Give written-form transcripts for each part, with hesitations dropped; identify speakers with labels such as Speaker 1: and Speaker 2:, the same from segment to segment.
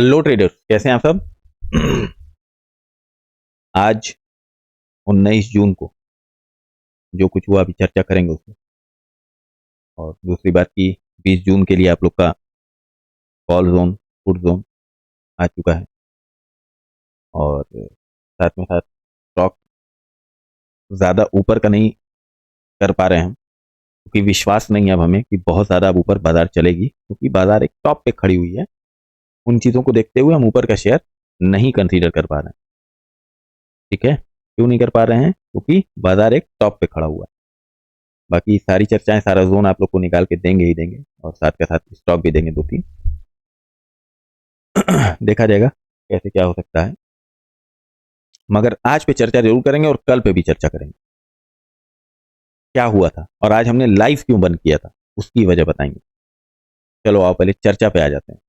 Speaker 1: Hello traders, कैसे हैं आप सब। आज 19 जून को जो कुछ हुआ अभी चर्चा करेंगे उसमें। और दूसरी बात की 20 जून के लिए आप लोग का कॉल जोन, पुट जोन आ चुका है। और साथ में साथ स्टॉक ज़्यादा ऊपर का नहीं कर पा रहे हैं हम, क्योंकि विश्वास नहीं है अब हमें कि बहुत ज़्यादा अब ऊपर बाजार चलेगी, क्योंकि बाजार एक टॉप पे खड़ी हुई है। उन चीज़ों को देखते हुए हम ऊपर का शेयर नहीं कंसीडर कर पा रहे हैं। ठीक है, क्यों नहीं कर पा रहे हैं? क्योंकि बाजार एक टॉप पे खड़ा हुआ है। बाकी सारी चर्चाएं, सारा जोन आप लोग को निकाल के देंगे ही देंगे, और साथ के साथ स्टॉक भी देंगे 2-3। देखा जाएगा कैसे क्या हो सकता है, मगर आज पे चर्चा जरूर करेंगे और कल पे भी चर्चा करेंगे क्या हुआ था और आज हमने लाइव क्यों बंद किया था, उसकी वजह बताएंगे। चलो आओ पहले चर्चा पे आ जाते हैं।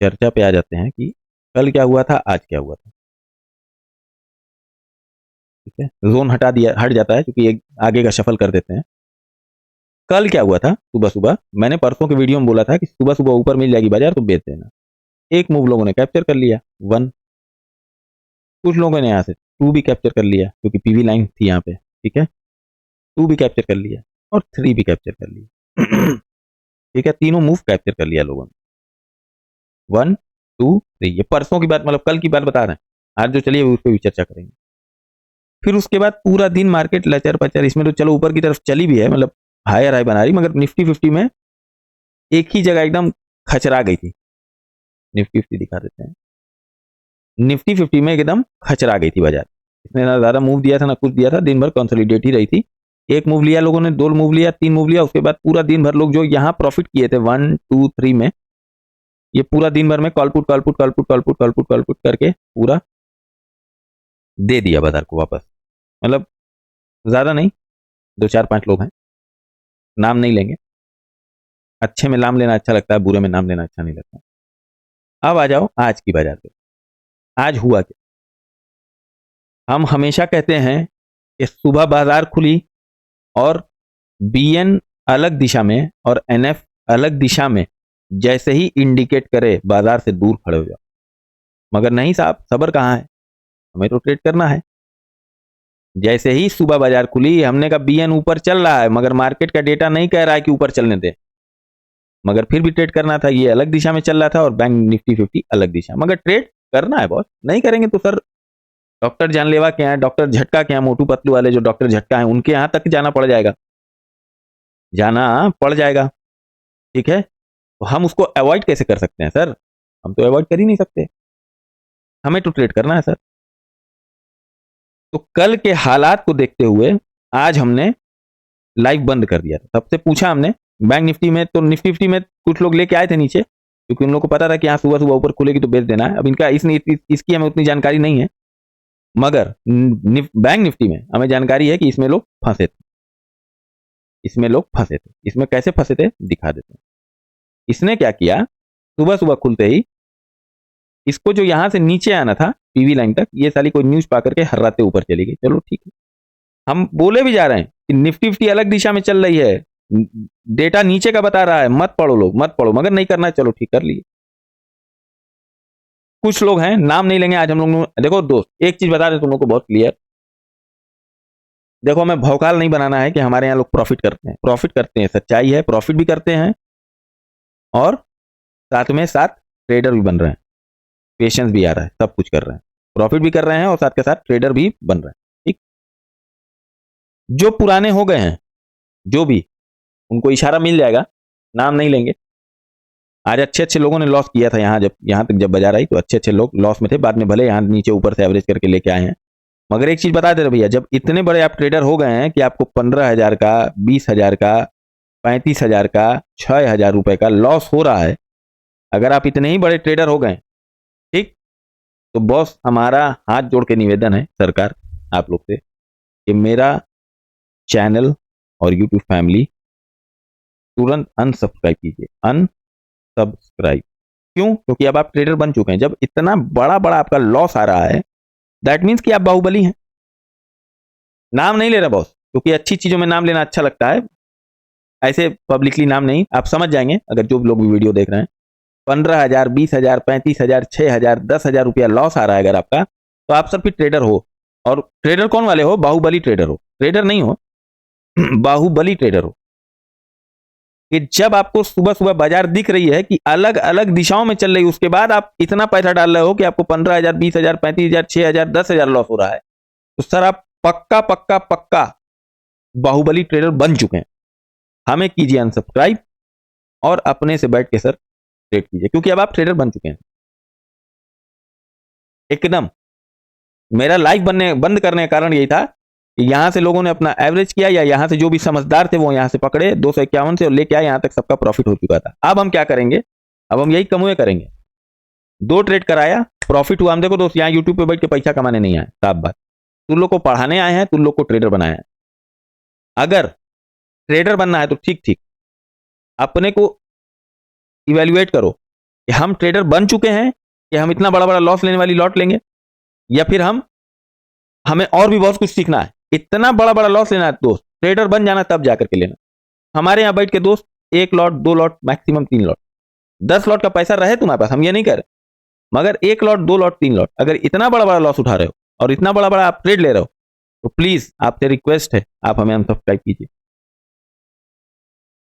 Speaker 1: चर्चा पे आ जाते हैं कि कल क्या हुआ था, आज क्या हुआ था। ठीक है, जोन हटा दिया, हट जाता है, क्योंकि एक आगे का शफल कर देते हैं। कल क्या हुआ था, सुबह सुबह मैंने परसों के वीडियो में बोला था कि सुबह सुबह ऊपर मिल जाएगी बाजार तो बेच देना। एक मूव लोगों ने कैप्चर कर लिया, 1। कुछ लोगों ने यहाँ से 2 भी कैप्चर कर लिया, क्योंकि पीवी लाइन थी यहाँ पे। ठीक है, 2 भी कैप्चर कर लिया और 3 भी कैप्चर कर लिया। ठीक है, तीनों मूव कैप्चर कर लिया लोगों ने, 1, 2, 3। ये परसों की बात, मतलब कल की बात बता रहे हैं। आज जो चलिए उस पर भी चर्चा करेंगे। फिर उसके बाद पूरा दिन मार्केट लचर पचर, इसमें तो चलो ऊपर की तरफ चली भी है, मतलब हायर हाई बना रही, मगर निफ्टी 50 में एक ही जगह एकदम खचरा गई थी। निफ्टी 50 दिखा देते हैं। निफ्टी 50 में एकदम खचरा गई थी बाजार। इसने ना ज़्यादा मूव दिया था ना कुछ दिया था, दिन भर कंसोलिडेट ही रही थी। एक मूव लिया लोगों ने, 2 मूव लिया, 3 मूव लिया, उसके बाद पूरा दिन भर लोग जो यहाँ प्रॉफिट किए थे 1, 2, 3 में, ये पूरा दिन भर में कॉलपुट कॉलपुट कॉलपुट कॉलपुट कॉलपुट कॉलपुट करके पूरा दे दिया बाजार को वापस। मतलब ज़्यादा नहीं, 2-4-5 लोग हैं, नाम नहीं लेंगे। अच्छे में नाम लेना अच्छा लगता है, बुरे में नाम लेना अच्छा नहीं लगता। अब आ जाओ आज की बाजार पे। आज हुआ क्या? हम हमेशा कहते हैं कि सुबह बाजार खुली और बीएन अलग दिशा में और एनएफ अलग दिशा में जैसे ही इंडिकेट करे बाजार से दूर खड़े हो जाओ। मगर नहीं साहब, सबर कहाँ है, हमें तो ट्रेड करना है। जैसे ही सुबह बाजार खुली हमने कहा बीएन ऊपर चल रहा है, मगर मार्केट का डेटा नहीं कह रहा है कि ऊपर चलने दे, मगर फिर भी ट्रेड करना था। ये अलग दिशा में चल रहा था और बैंक निफ्टी 50 अलग दिशा, मगर ट्रेड करना है बॉस। नहीं करेंगे तो सर डॉक्टर जानलेवा के यहाँ, डॉक्टर झटका के यहाँ, मोटू पतलू वाले जो डॉक्टर झटका है उनके यहाँ तक जाना पड़ जाएगा, जाना पड़ जाएगा। ठीक है, तो हम उसको अवॉइड कैसे कर सकते हैं सर? हम तो अवॉइड कर ही नहीं सकते, हमें तो ट्रेड करना है सर। तो कल के हालात को देखते हुए आज हमने लाइव बंद कर दिया था। सबसे पूछा हमने बैंक निफ्टी में, तो निफ्टी 50 में कुछ लोग लेके आए थे नीचे, क्योंकि उन लोगों को पता था कि यहाँ सुबह सुबह ऊपर खुलेगी तो बेच देना है। अब इनका इसकी हमें उतनी जानकारी नहीं है, मगर बैंक निफ्टी में हमें जानकारी है कि इसमें लोग फंसे थे। इसमें लोग फंसे थे, इसमें कैसे फंसे थे दिखा देते हैं। इसने क्या किया, सुबह सुबह खुलते ही इसको जो यहां से नीचे आना था पीवी लाइन तक, ये साली कोई न्यूज पा करके हर्राते ऊपर चली गई। चलो ठीक है, हम बोले भी जा रहे हैं कि निफ्टी 50 अलग दिशा में चल रही है, डेटा नीचे का बता रहा है, मत पढ़ो लोग, मत पढ़ो, मगर नहीं करना है। चलो ठीक, कर लिए। कुछ लोग हैं, नाम नहीं लेंगे आज हम लोग। देखो दोस्त, एक चीज बता दे तुम लोग को बहुत क्लियर। देखो, हमें भौकाल नहीं बनाना है कि हमारे यहाँ लोग प्रॉफिट करते हैं। प्रॉफिट करते हैं, सच्चाई है, प्रॉफिट भी करते हैं और साथ में साथ ट्रेडर भी बन रहे हैं। पेशेंस भी आ रहा है, सब कुछ कर रहे हैं, प्रॉफिट भी कर रहे हैं और साथ के साथ ट्रेडर भी बन रहे हैं। ठीक, जो पुराने हो गए हैं, जो भी, उनको इशारा मिल जाएगा, नाम नहीं लेंगे। आज अच्छे अच्छे लोगों ने लॉस किया था यहाँ, जब यहाँ तक जब बाजार आई तो अच्छे अच्छे लोग लॉस में थे, बाद में भले यहाँ नीचे ऊपर से एवरेज करके लेके आए हैं। मगर एक चीज बता दे रहे भैया, जब इतने बड़े आप ट्रेडर हो गए हैं कि आपको 15,000 का, 20,000 का, 35,000 का, 6,000 रुपए का लॉस हो रहा है, अगर आप इतने ही बड़े ट्रेडर हो गए, ठीक, तो बॉस हमारा हाथ जोड़ के निवेदन है सरकार आप लोग से कि मेरा चैनल और यूट्यूब फैमिली तुरंत अनसब्सक्राइब कीजिए। अनसब्सक्राइब क्यों? क्योंकि अब आप ट्रेडर बन चुके हैं। जब इतना बड़ा बड़ा आपका लॉस आ रहा है, दैट मीन्स कि आप बाहुबली हैं। नाम नहीं ले रहा बॉस, क्योंकि अच्छी चीजों में नाम लेना अच्छा लगता है, ऐसे पब्लिकली नाम नहीं, आप समझ जाएंगे अगर जो लोग भी वीडियो देख रहे हैं। 15,000, 20,000, 35,000, 6,000, 10,000 रुपया लॉस आ रहा है अगर आपका, तो आप सर फिर ट्रेडर हो। और ट्रेडर कौन वाले हो? बाहुबली ट्रेडर हो, ट्रेडर नहीं हो बाहुबली ट्रेडर हो। कि जब आपको सुबह सुबह बाजार दिख रही है कि अलग अलग दिशाओं में चल रही है, उसके बाद आप इतना पैसा डाल रहे हो कि आपको 15,000, 20,000, 35,000, 6,000, 10,000 लॉस हो रहा है, तो सर आप पक्का पक्का पक्का बाहुबली ट्रेडर बन चुके हैं। हमें कीजिए अनसब्सक्राइब और अपने से बैठ के सर ट्रेड कीजिए, क्योंकि अब आप ट्रेडर बन चुके हैं एकदम। मेरा लाइव बनने बंद करने का कारण यही था कि यहां से लोगों ने अपना एवरेज किया, या यहां से जो भी समझदार थे वो यहां से पकड़े 251 से और लेके आए, यहां तक सबका प्रॉफिट हो चुका था। अब हम क्या करेंगे? अब हम यही कमुए करेंगे। 2 ट्रेड कराया, प्रॉफिट हुआ। हम देखो दोस्त, यहाँ यूट्यूब पे बैठ के पैसा कमाने नहीं आए, साफ बात। तुम लोग को पढ़ाने आए हैं, तुम लोग को ट्रेडर बनाया है। अगर ट्रेडर बनना है तो ठीक ठीक अपने को इवेल्युएट करो कि हम ट्रेडर बन चुके हैं, कि हम इतना बड़ा बड़ा लॉस लेने वाली लॉट लेंगे, या फिर हमें और भी बहुत कुछ सीखना है। इतना बड़ा बड़ा लॉस लेना है दोस्त, ट्रेडर बन जाना तब जाकर के लेना। हमारे यहां बैठ के दोस्त 1 lot, 2 lot, maximum 3 lot, 10 lot का पैसा रहे तुम्हारे पास, हम ये नहीं कर रहे, मगर 1 लॉट, 2 लॉट, 3 लॉट, अगर इतना बड़ा बड़ा लॉस उठा रहे हो और इतना बड़ा बड़ा आप ट्रेड ले रहे हो, तो प्लीज आपसे रिक्वेस्ट है, आप हमें अनसब्सक्राइब कीजिए।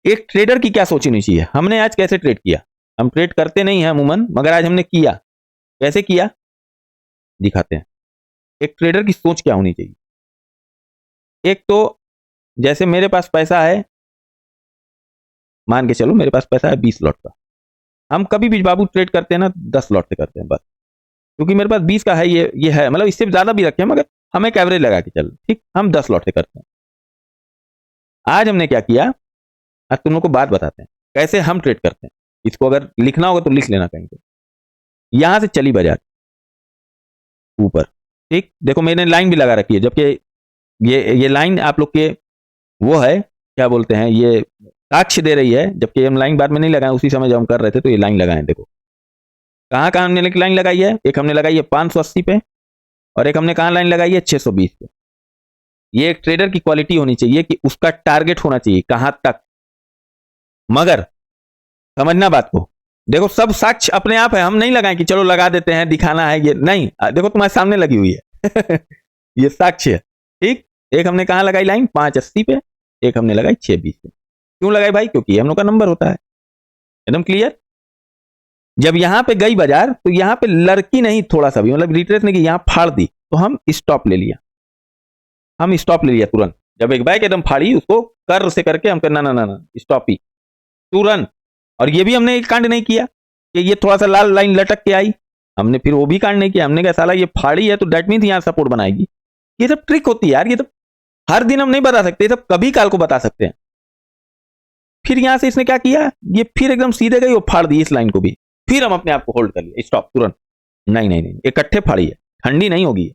Speaker 1: एक ट्रेडर की क्या सोच होनी चाहिए? हमने आज कैसे ट्रेड किया? हम ट्रेड करते नहीं हैं अमूमन, मगर आज हमने किया। कैसे किया दिखाते हैं। एक ट्रेडर की सोच क्या होनी चाहिए? एक तो जैसे मेरे पास पैसा है, मान के चलो मेरे पास पैसा है 20 लॉट का, हम कभी भी बाबू ट्रेड करते हैं ना 10 लॉट से करते हैं बस, क्योंकि मेरे पास 20 का है, ये है, मतलब इससे ज्यादा भी रखे, मगर हम एक एवरेज लगा के चल, ठीक, हम 10 लॉट से करते हैं। आज हमने क्या किया, आज तुम लोग को बात बताते हैं कैसे हम ट्रेड करते हैं। इसको अगर लिखना होगा तो लिख लेना कहीं पे। यहां से चली बाजार ऊपर, ठीक, देखो मैंने लाइन भी लगा रखी है, जबकि ये लाइन आप लोग के वो है, क्या बोलते हैं, ये साक्ष्य दे रही है, जबकि हम लाइन बाद में नहीं लगाए, उसी समय जब हम कर रहे थे तो ये लाइन लगाए। देखो कहाँ कहाँ हमने लाइन लगाई है, एक हमने लगाई है 580 पे, और एक हमने कहाँ लाइन लगाई है 620 पे। ये एक ट्रेडर की क्वालिटी होनी चाहिए कि उसका टारगेट होना चाहिए कहां तक। मगर समझना बात को, देखो सब साक्ष्य अपने आप है, हम नहीं लगाए कि चलो लगा देते हैं दिखाना है, ये नहीं, देखो तुम्हारे सामने लगी हुई है ये साक्ष्य है, ठीक। एक हमने कहाँ लगाई लाइन 580 पे, एक हमने लगाई 620 पे। क्यों लगाई भाई? क्योंकि हम लोग का नंबर होता है, एकदम क्लियर। जब यहां पे गई बाजार तो यहां पे लड़की नहीं थोड़ा सा भी, मतलब रिट्रेस नहीं की, यहां फाड़ दी तो हम स्टॉप ले लिया, हम स्टॉप ले लिया तुरंत। जब एक बैक एकदम फाड़ी, उसको कर से करके हम ना ना ना ना स्टॉप ही तुरंत। और ये भी हमने एक कांड नहीं किया कि ये थोड़ा सा लाल लाइन लटक के आई, हमने फिर वो भी कांड नहीं किया। हमने कहा साला ये फाड़ी है तो डेट मीन्स यहां सपोर्ट बनाएगी। ये सब ट्रिक होती है यार, ये तो हर दिन हम नहीं बता सकते, ये सब कभी काल को बता सकते हैं। फिर यहां से इसने क्या किया, ये फिर एकदम सीधे गई, वो फाड़ दी इस लाइन को भी, फिर हम अपने आप को होल्ड कर लिया, स्टॉप तुरंत। नहीं नहीं नहीं, इकट्ठे फाड़ी है, ठंडी नहीं होगी।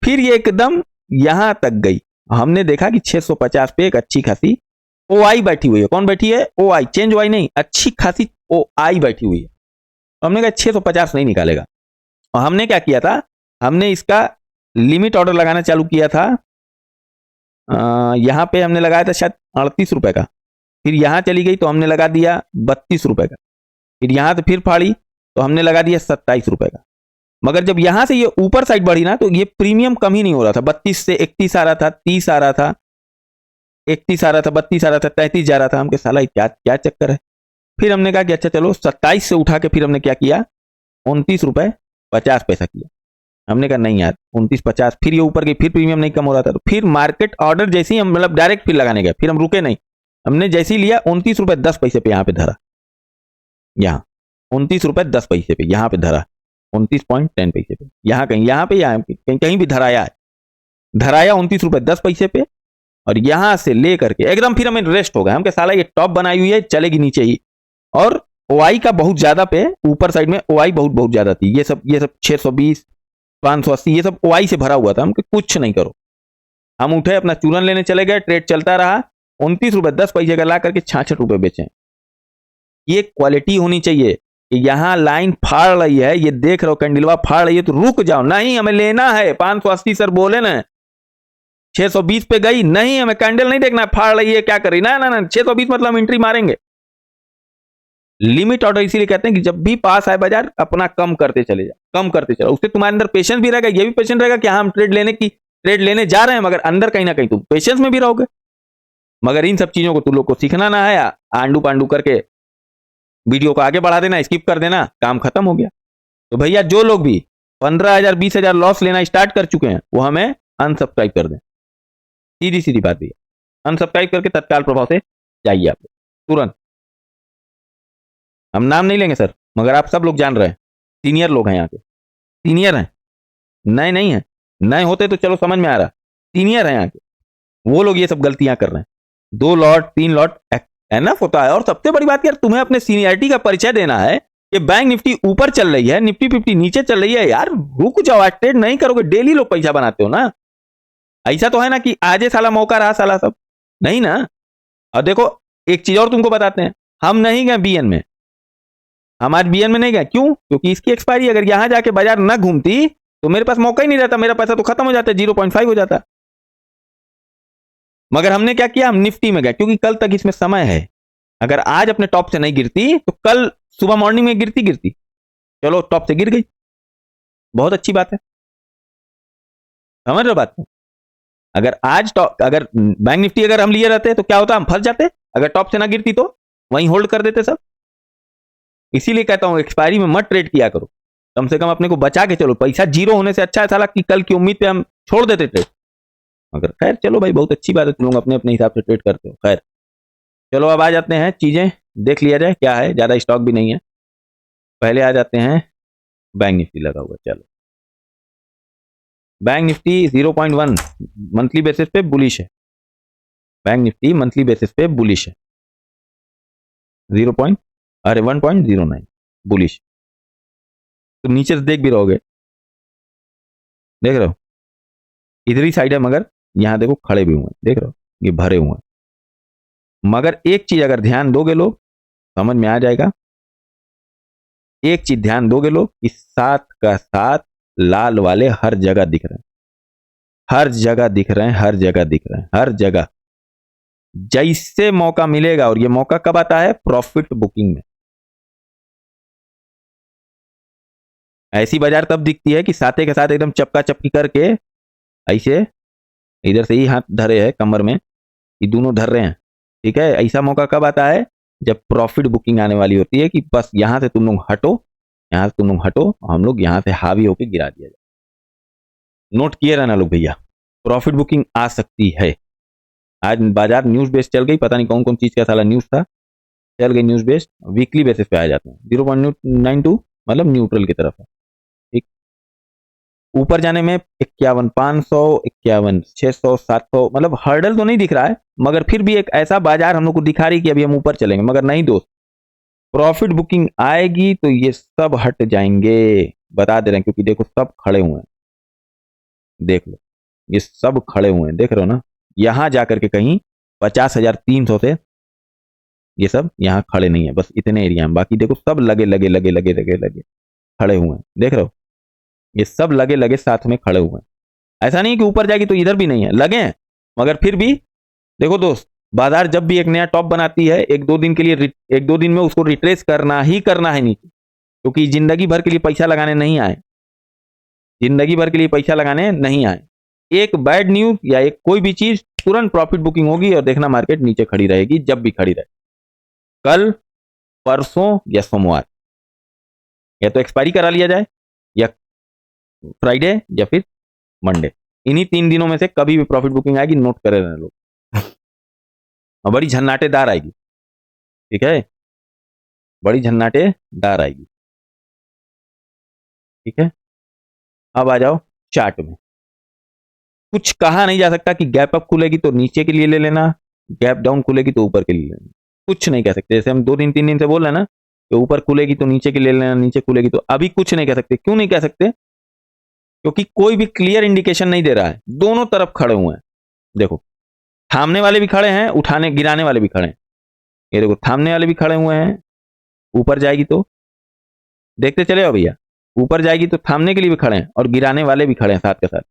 Speaker 1: फिर ये एकदम यहां तक गई, हमने देखा कि 650 पे एक अच्छी खासी ओ आई बैठी हुई है। कौन बैठी है? ओ आई, चेंज वाई नहीं, अच्छी खासी ओ आई बैठी हुई है। हमने कहा 650 नहीं निकालेगा, और हमने क्या किया था, हमने इसका लिमिट ऑर्डर लगाना चालू किया था। यहां पे हमने लगाया था शायद 38 रुपए का, फिर यहां चली गई तो हमने लगा दिया 32 रुपए का, फिर यहां से फिर फाड़ी तो हमने लगा दिया 27 रुपए का। मगर जब यहां से ये ऊपर साइड बढ़ी ना, तो ये प्रीमियम कम ही नहीं हो रहा था, 32 से 31 आ रहा था, 30 आ रहा था, 31 आ रहा था, 32 आ रहा था, 33 जा रहा था। हमके साला क्या क्या चक्कर है। फिर हमने कहा कि अच्छा चलो 27 से उठा के फिर हमने क्या किया, 29 रुपए 50 पैसा किया। हमने कहा नहीं यार 29.50, फिर ये ऊपर गई, फिर प्रीमियम नहीं कम हो रहा था, तो फिर मार्केट ऑर्डर जैसे ही हम मतलब डायरेक्ट फिर लगाने गए, फिर हम रुके नहीं, हमने जैसे ही लिया 29 रुपए 10 पैसे पे यहाँ पे धरा, यहाँ 29 रुपए 10 पैसे पे यहाँ पे धरा, 29.10 पैसे पे, यहाँ कहीं, यहाँ पे, यहाँ कहीं कहीं भी धराया है, धराया 29 रुपए 10 पैसे पे। और यहां से लेकर के एकदम फिर हमें रेस्ट हो गया, हम के साला ये टॉप बनाई हुई है, चलेगी नीचे ही। और ओआई का बहुत ज्यादा पे, ऊपर साइड में ओआई बहुत बहुत ज्यादा थी, ये सब 620 580 ये सब ओआई से भरा हुआ था। हम कुछ नहीं करो, हम उठे अपना चूरन लेने चले गए, ट्रेड चलता रहा, 29 रुपए 10 पैसे का ला करके 66 रुपए बेचे। ये क्वालिटी होनी चाहिए कि यहां लाइन फाड़ रही है, ये देख रहे हो कैंडलवा फाड़ रही है तो रुक जाओ, नहीं हमें लेना है। 580 सर बोले ना, 620 पे गई, नहीं हमें कैंडल नहीं देखना है फाड़ रही है क्या कर रही, ना ना ना 620 मतलब हम एंट्री मारेंगे। लिमिट ऑर्डर इसीलिए कहते हैं कि जब भी पास आए बाजार अपना कम करते चले जाओ, कम करते चलो, उससे तुम्हारे अंदर पेशेंस भी रहेगा, ये भी पेशेंस रहेगा कि हाँ हम ट्रेड लेने जा रहे हैं, मगर अंदर कहीं ना कहीं तुम पेशेंस में भी रहोगे। मगर इन सब चीजों को तुम लोग को सीखना ना है, आंडू पांडू करके वीडियो को आगे बढ़ा देना, स्किप कर देना, काम खत्म हो गया। तो भैया जो लोग भी 15,000 20,000 लॉस लेना स्टार्ट कर चुके हैं वो हमें अनसब्सक्राइब कर दें, सीधी सीधी बात भैया, अनसब्सक्राइब करके तत्काल प्रभाव से जाइए आप तुरंत। हम नाम नहीं लेंगे सर, मगर आप सब लोग जान रहे हैं, सीनियर लोग हैं यहाँ के, सीनियर हैं, नए नहीं है, नए होते तो चलो समझ में आ रहा, सीनियर है यहाँ के, वो लोग ये सब गलतियां कर रहे हैं। 2 लॉट 3 लॉट एनफ होता है। और सबसे बड़ी बात यार, तुम्हें अपने सीनियरिटी का परिचय देना है कि बैंक निफ्टी ऊपर चल रही है, निफ्टी 50 नीचे चल रही है, यार रुक जाओ, आज ट्रेड नहीं करोगे, डेली लोग पैसा बनाते हो ना, ऐसा तो है ना कि आजे साला मौका रहा साला सब, नहीं ना। और देखो एक चीज और तुमको बताते हैं, हम नहीं गए बीएन में, हम आज बीएन में नहीं गए, क्यों? क्योंकि इसकी एक्सपायरी, अगर यहां जाके बाजार न घूमती तो मेरे पास मौका ही नहीं रहता, मेरा पैसा तो खत्म हो जाता, 0.5 हो जाता। मगर हमने क्या किया, हम निफ्टी में गए, क्योंकि कल तक इसमें समय है, अगर आज अपने टॉप से नहीं गिरती तो कल सुबह मॉर्निंग में गिरती, चलो टॉप से गिर गई, बहुत अच्छी बात है, समझ रहे हो बात को? अगर आज टॉप, अगर बैंक निफ्टी अगर हम लिए रहते तो क्या होता, हम फंस जाते, अगर टॉप से ना गिरती तो वहीं होल्ड कर देते सब। इसीलिए कहता हूं एक्सपायरी में मत ट्रेड किया करो, कम से कम अपने को बचा के चलो, पैसा जीरो होने से अच्छा है साला कि कल की उम्मीद पे हम छोड़ देते ट्रेड। मगर खैर चलो भाई, बहुत अच्छी बात है, तुम लोग अपने अपने हिसाब से ट्रेड करते हो। खैर चलो अब आ जाते हैं, चीजें देख लिया जाए क्या है, ज्यादा स्टॉक भी नहीं है, पहले आ जाते हैं बैंक निफ्टी लगा हुआ। चलो बैंक निफ्टी 0.1 मंथली बेसिस पे बुलिश है, बैंक निफ्टी मंथली बेसिस पे बुलिश है, 1.09 बुलिश। तो नीचे से देख भी रहोगे, देख रहे हो इधर ही साइड है, मगर यहां देखो खड़े भी हुए हैं, देख रहे हो ये भरे हुए हैं। मगर एक चीज अगर ध्यान दोगे लोग, समझ में आ जाएगा, एक चीज ध्यान दोगे लोग, इस साथ का साथ लाल वाले हर जगह दिख रहे हैं, हर जगह दिख रहे हैं, हर जगह दिख रहे हैं, हर जगह। जैसे मौका मिलेगा, और ये मौका कब आता है, प्रॉफिट बुकिंग में। ऐसी बाजार तब दिखती है कि साथे के साथ एकदम चपका चपकी करके ऐसे, इधर से ही हाथ धरे है कमर में, ये दोनों धर रहे हैं, ठीक है। ऐसा मौका कब आता है, जब प्रॉफिट बुकिंग आने वाली होती है, कि बस यहां से तुम लोग हटो, यहां से तुम लोग हटो, हम लोग यहां से हावी होकर गिरा दिया जाए। नोट किए रहना लोग भैया, प्रॉफिट बुकिंग आ सकती है। आज बाजार न्यूज बेस्ड चल गई, पता नहीं कौन कौन चीज का साला न्यूज था, चल गई न्यूज बेस्ड, वीकली बेसिस पे आ जाते हैं। 0.92 मतलब न्यूट्रल की तरफ है, ठीक। ऊपर जाने में 51,500, 51,600, 700, मतलब हर्डल तो नहीं दिख रहा है, मगर फिर भी एक ऐसा बाजार हम लोग को दिखा रही कि अभी हम ऊपर चलेंगे। मगर नहीं दोस्त, प्रॉफिट बुकिंग आएगी तो ये सब हट जाएंगे, बता दे रहे हैं, क्योंकि देखो सब खड़े हुए हैं, देख लो ये सब खड़े हुए हैं, देख रहे हो ना, यहां जाकर के कहीं 50,300 से ये सब यहाँ खड़े नहीं है, बस इतने एरिया में, बाकी देखो सब लगे लगे लगे लगे लगे लगे खड़े हुए हैं, देख रहे हो ये सब लगे लगे साथ में खड़े हुए हैं। ऐसा नहीं कि ऊपर जाएगी तो इधर भी नहीं है, लगे हैं, मगर फिर भी देखो दोस्त, बाजार जब भी एक नया टॉप बनाती है, एक दो दिन के लिए, एक दो दिन में उसको रिट्रेस करना ही करना है नीचे, क्योंकि जिंदगी भर के लिए पैसा लगाने नहीं आए, जिंदगी भर के लिए पैसा लगाने नहीं आए। एक बैड न्यूज या एक कोई भी चीज, तुरंत प्रॉफिट बुकिंग होगी और देखना मार्केट नीचे खड़ी रहेगी, जब भी खड़ी रहे, कल परसों या सोमवार, या तो एक्सपायरी करा लिया जाए, या फ्राइडे, या फिर मंडे, इन्हीं 3 दिनों में से कभी भी प्रॉफिट बुकिंग आएगी, नोट करे रहना लोग, और बड़ी झन्नाटेदार आएगी, ठीक है, बड़ी झन्नाटेदार आएगी, ठीक है। अब आ जाओ चार्ट में, कुछ कहा नहीं जा सकता कि गैप अप खुलेगी तो नीचे के लिए ले लेना, गैप डाउन खुलेगी तो ऊपर के लिए लेना, कुछ नहीं कह सकते। जैसे हम 2 दिन 3 दिन से बोल रहे हैं ना कि ऊपर खुलेगी तो नीचे के लिए लेना, नीचे खुलेगी तो, अभी कुछ नहीं कह सकते। क्यों नहीं कह सकते? क्योंकि कोई भी क्लियर इंडिकेशन नहीं दे रहा है, दोनों तरफ खड़े हुए हैं। देखो थामने वाले भी खड़े हैं, उठाने गिराने वाले भी खड़े हैं, ये देखो थामने वाले भी खड़े हुए हैं, ऊपर जाएगी तो देखते चले हो भैया, ऊपर जाएगी तो थामने के लिए भी खड़े हैं और गिराने वाले भी खड़े हैं साथ के साथ,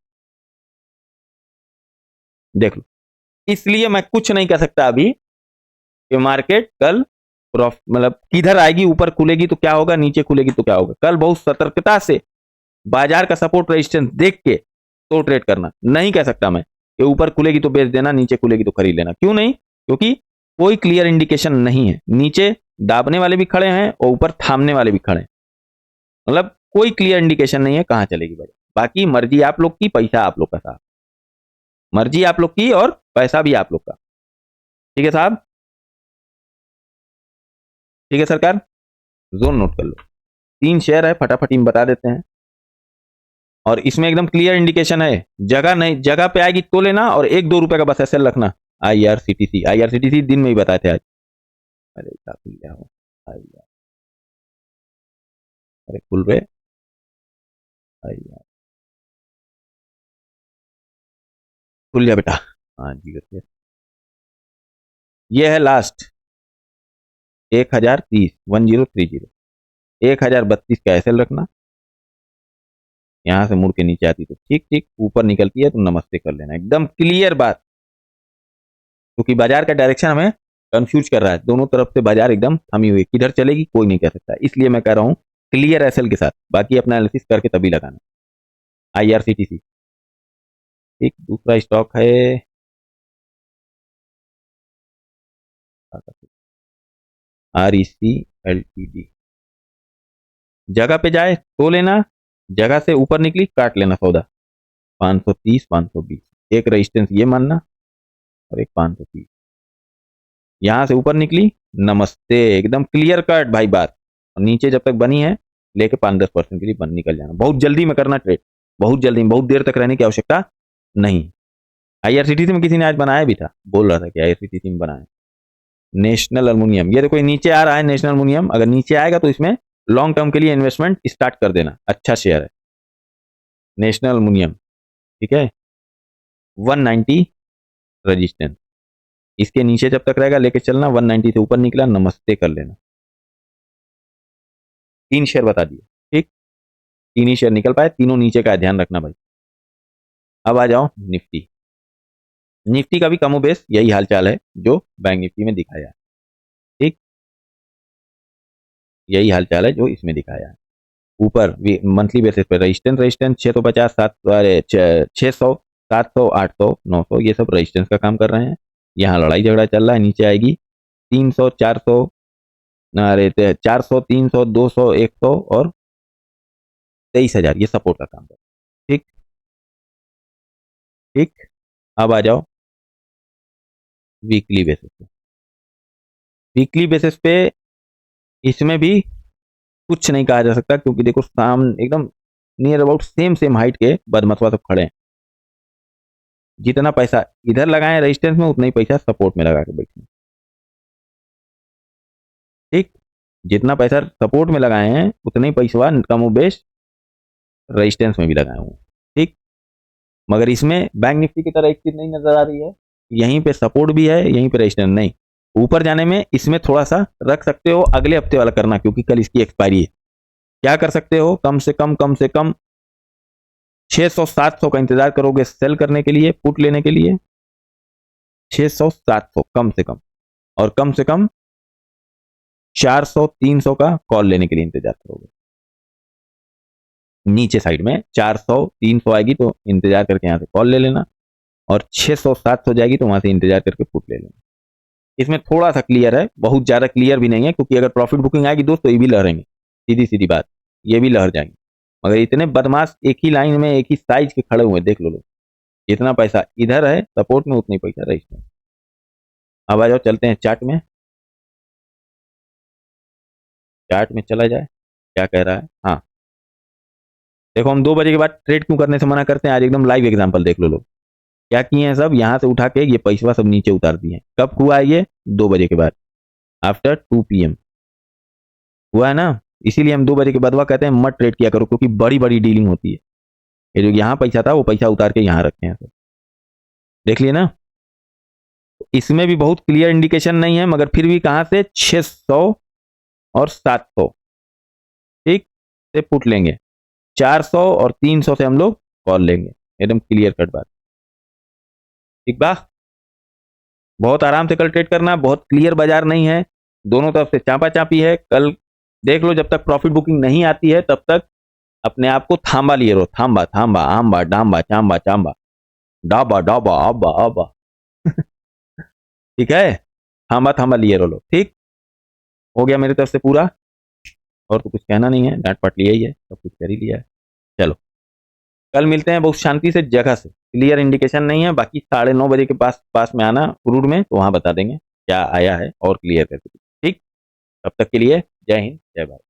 Speaker 1: देख लो। इसलिए मैं कुछ नहीं कह सकता अभी कि मार्केट कल मतलब किधर आएगी, ऊपर खुलेगी तो क्या होगा, नीचे खुलेगी तो क्या होगा। कल बहुत सतर्कता से बाजार का सपोर्ट रेजिस्टेंस देख के तो ट्रेड करना। नहीं कह सकता मैं कि ऊपर खुलेगी तो बेच देना, नीचे खुलेगी तो खरीद लेना। क्यों नहीं? क्योंकि कोई क्लियर इंडिकेशन नहीं है। नीचे दाबने वाले भी खड़े हैं और ऊपर थामने वाले भी खड़े हैं, मतलब कोई क्लियर इंडिकेशन नहीं है कहां चलेगी बाजार। बाकी मर्जी आप लोग की, पैसा आप लोग का साहब, मर्जी आप लोग की और पैसा भी आप लोग का। ठीक है साहब, ठीक है सरकार, जोन नोट कर लो। 3 शेयर है, फटाफट में बता देते हैं। और इसमें एकदम क्लियर इंडिकेशन है, जगह नहीं, जगह पे आएगी तो लेना, और 1-2 रुपए का बस एसएल रखना। आईआरसीटीसी, आईआरसीटीसी दिन में ही बताए थे आज। अरे क्या खुल गया हो, अरे खुल रहे, खुल गया बेटा। हाँ जी, ये है लास्ट 1030, 1030, 1032 का एसएल रखना। यहां से मुड़ के नीचे आती तो ठीक ठीक, ऊपर निकलती है तो नमस्ते कर लेना। एकदम क्लियर बात, क्योंकि बाजार का डायरेक्शन हमें कंफ्यूज कर रहा है। दोनों तरफ से बाजार एकदम थमी हुई, किधर चलेगी कोई नहीं कह सकता। इसलिए मैं कह रहा हूं क्लियर एसएल के साथ, बाकी अपना एनालिसिस करके तभी लगाना। आईआरसीटीसी, ठीक। दूसरा स्टॉक है REC Ltd। जगह पे जाए तो लेना, जगह से ऊपर निकली काट लेना सौदा। 530, 520, एक रेजिस्टेंस ये मानना और एक 530। यहां से ऊपर निकली नमस्ते, एकदम क्लियर कट भाई बात। और नीचे जब तक बनी है लेके 5-10% के लिए बन निकल जाना। बहुत जल्दी में करना ट्रेड, बहुत जल्दी में, बहुत देर तक रहने की आवश्यकता नहीं। आईआरसीटीसी में किसी ने आज बनाया भी था, बोल रहा था कि आईआरसीटीसी में बनाया। नेशनल अल्मुनियम, ये देखो ये नीचे आ रहा है नेशनल अल्मुनियम। अगर नीचे आएगा तो इसमें लॉन्ग टर्म के लिए इन्वेस्टमेंट स्टार्ट कर देना, अच्छा शेयर है नेशनल अल्मुनियम। ठीक है, 190 रजिस्टेंस, इसके नीचे जब तक रहेगा लेके चलना। 190 से ऊपर निकला नमस्ते कर लेना। 3 शेयर बता दिए, ठीक। 3 ही शेयर निकल पाए, तीनों नीचे का ध्यान रखना भाई। अब आ जाओ निफ्टी। निफ्टी का भी कमो बेस यही हालचाल है जो बैंक निफ्टी में दिखाया है, ठीक। यही हालचाल है जो इसमें दिखाया है। ऊपर मंथली बेसिस पे रेजिस्टेंस, रेजिस्टेंस 650, 600, 700, 800, 900, ये सब रेजिस्टेंस का काम कर रहे हैं। यहाँ लड़ाई झगड़ा चल रहा है, नीचे आएगी 300, 400, अरे 400, 300, 200, 100 और 23,000, ये सपोर्ट का काम कर रहा है, ठीक ठीक। अब आ जाओ वीकली बेसिस पे। वीकली बेसिस पे इसमें भी कुछ नहीं कहा जा सकता, क्योंकि देखो सामने एकदम near about same same height के बदमतवा सब खड़े हैं। जितना पैसा इधर लगाए रेजिस्टेंस में, उतना ही पैसा सपोर्ट में लगा के बैठे, ठीक। जितना पैसा सपोर्ट में लगाए हैं उतना ही पैसा कम बेश रेजिस्टेंस में भी लगाए हुए, ठीक। मगर इसमें बैंक निफ्टी की तरह एक चीज नहीं नजर आ रही है, यहीं पे सपोर्ट भी है, यहीं पे रेजिस्टेंस नहीं। ऊपर जाने में इसमें थोड़ा सा रख सकते हो, अगले हफ्ते वाला करना, क्योंकि कल इसकी एक्सपायरी है। क्या कर सकते हो, कम से कम 600-700 का इंतजार करोगे सेल करने के लिए, पुट लेने के लिए। 600-700 कम से कम, और कम से कम 400-300 का कॉल लेने के लिए इंतजार करोगे। नीचे साइड में 400-300 आएगी तो इंतजार करके यहां से कॉल ले लेना, और 600-700 जाएगी तो वहां से इंतजार करके पुट ले लेना। इसमें थोड़ा सा क्लियर है, बहुत ज्यादा क्लियर भी नहीं है, क्योंकि अगर प्रॉफिट बुकिंग आएगी दोस्तों ये भी लहरेंगे, सीधी सीधी बात, ये भी लहर जाएंगे। मगर इतने बदमाश एक ही लाइन में एक ही साइज के खड़े हुए, देख लो लोग। जितना पैसा इधर है सपोर्ट में, उतना ही पैसा रजिस्टर में। अब आ जाओ चलते हैं चार्ट में। चार्ट में चला जाए, क्या कह रहा है। हाँ देखो, हम 2 बजे के बाद ट्रेड क्यों करने से मना करते हैं, आज एकदम लाइव एग्जांपल देख लो लोग क्या किए हैं। सब यहां से उठा के ये पैसा सब नीचे उतार दिए हैं। कब हुआ है ये? 2 बजे के बाद, आफ्टर 2 PM हुआ है ना। इसीलिए हम 2 बजे के बाद वह कहते हैं मत ट्रेड किया करो, क्योंकि बड़ी बड़ी डीलिंग होती है। ये जो यहाँ पैसा था वो पैसा उतार के यहाँ रखे हैं सब, देख लिए ना। इसमें भी बहुत क्लियर इंडिकेशन नहीं है, मगर फिर भी कहां से 600 और 700, ठीक से पुट लेंगे। 400 और 300 से हम लोग कॉल लेंगे, एकदम क्लियर कट बात, ठीक बा। बहुत आराम से कल ट्रेड करना, बहुत क्लियर बाजार नहीं है। दोनों तरफ से चापा चापी है। कल देख लो, जब तक प्रॉफिट बुकिंग नहीं आती है तब तक अपने आप को थांबा लिए रहो। थांबा थांबा आंबा डांबा चांबा चांबा डाबा डाबा आबा आबा ठीक है, थांबा थांबा लिए रहो। ठीक हो गया मेरी तरफ से पूरा, और तो कुछ कहना नहीं है, डांट पट लिया ही है, सब कुछ कर ही लिया है। चलो कल मिलते हैं बहुत शांति से जगह से, क्लियर इंडिकेशन नहीं है, बाकी 9:30 के पास में आना रूट में, तो वहां बता देंगे क्या आया है और क्लियर करके। ठीक, तब तक के लिए जय हिंद जय भारत।